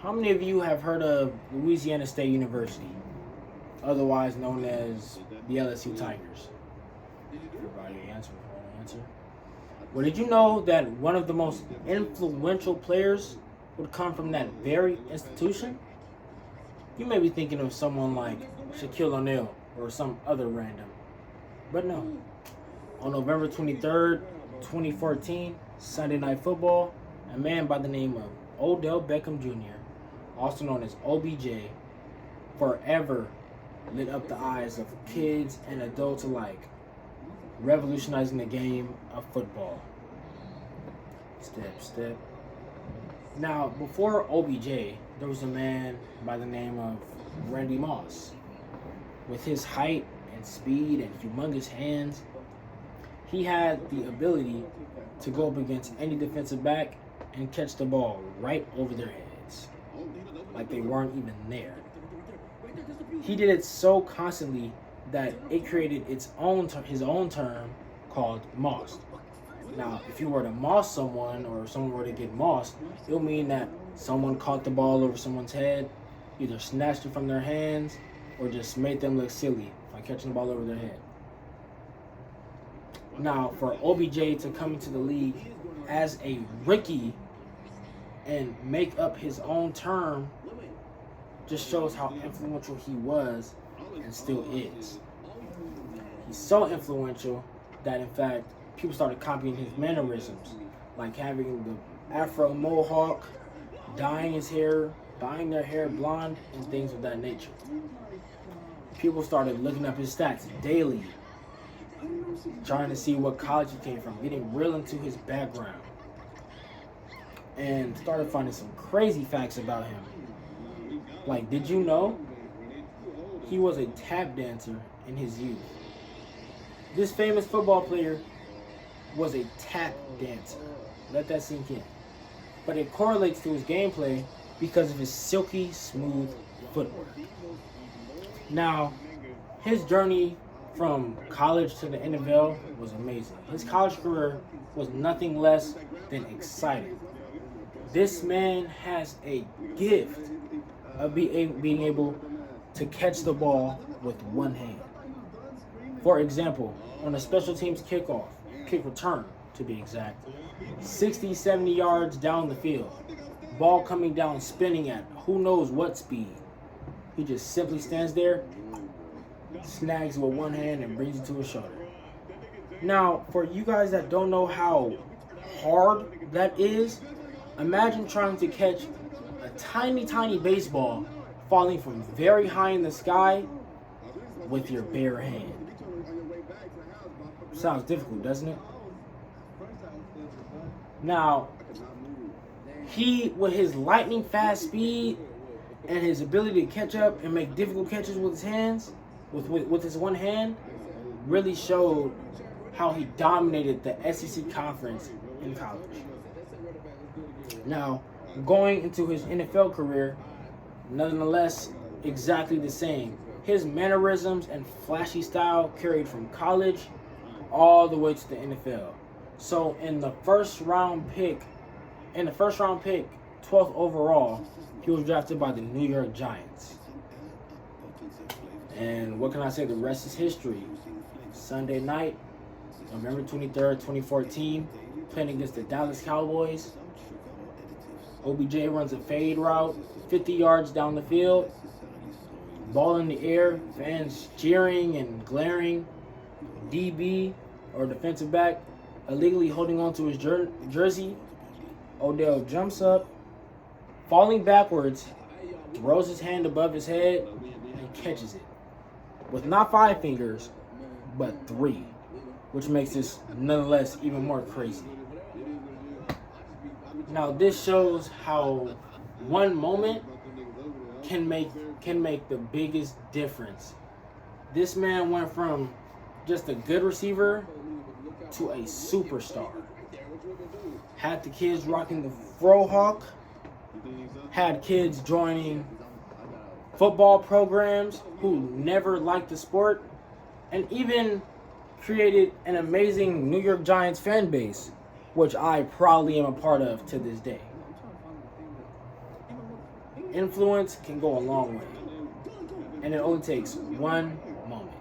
How many of you have heard of Louisiana State University, otherwise known as the LSU Tigers? Everybody answer. Well, did you know that one of the most influential players would come from that very institution? You may be thinking of someone like Shaquille O'Neal or some other random, but no. On November 23rd, 2014, Sunday Night Football, a man by the name of Odell Beckham Jr., also known as OBJ, forever lit up the eyes of kids and adults alike, revolutionizing the game of football. Step. Now, before OBJ, there was a man by the name of Randy Moss. With his height and speed and humongous hands, he had the ability to go up against any defensive back and catch the ball right over their heads, like they weren't even there. He did it so constantly that it created his own term called mossed. Now, if you were to moss someone or someone were to get mossed, it would mean that someone caught the ball over someone's head, either snatched it from their hands, or just made them look silly by catching the ball over their head. Now, for OBJ to come into the league as a rookie and make up his own term just shows how influential he was and still is. He's so influential that, in fact, people started copying his mannerisms, like having the afro mohawk, dyeing their hair blonde, and things of that nature. People started looking up his stats daily, trying to see what college he came from, getting real into his background, and started finding some crazy facts about him. Like, did you know he was a tap dancer in his youth? This famous football player was a tap dancer. Let that sink in. But it correlates to his gameplay because of his silky smooth footwork. Now, his journey from college to the NFL was amazing. His college career was nothing less than exciting. This man has a gift of being able to catch the ball with one hand. For example, on a special teams kick return to be exact, 60, 70 yards down the field, ball coming down, spinning at who knows what speed. He just simply stands there, snags it with one hand, and brings it to his shoulder. Now, for you guys that don't know how hard that is, imagine trying to catch a tiny baseball falling from very high in the sky with your bare hand. Sounds difficult, doesn't it? Now, he, with his lightning fast speed and his ability to catch up and make difficult catches with his hands, with his one hand, really showed how he dominated the SEC conference in college. Now, going into his NFL career, nonetheless, exactly the same. His mannerisms and flashy style carried from college all the way to the NFL. So in the first round pick, 12th overall, he was drafted by the New York Giants. And what can I say? The rest is history. Sunday night, November 23rd, 2014, playing against the Dallas Cowboys. OBJ runs a fade route, 50 yards down the field. Ball in the air, fans cheering and glaring. DB, or defensive back, illegally holding on to his jersey. Odell jumps up, falling backwards, throws his hand above his head, and catches it. With not 5 fingers, but 3, which makes this nonetheless even more crazy. Now, this shows how one moment can make the biggest difference. This man went from just a good receiver to a superstar. Had the kids rocking the frohawk, had kids joining football programs who never liked the sport, and even created an amazing New York Giants fan base, which I proudly am a part of to this day. Influence can go a long way. And it only takes one moment.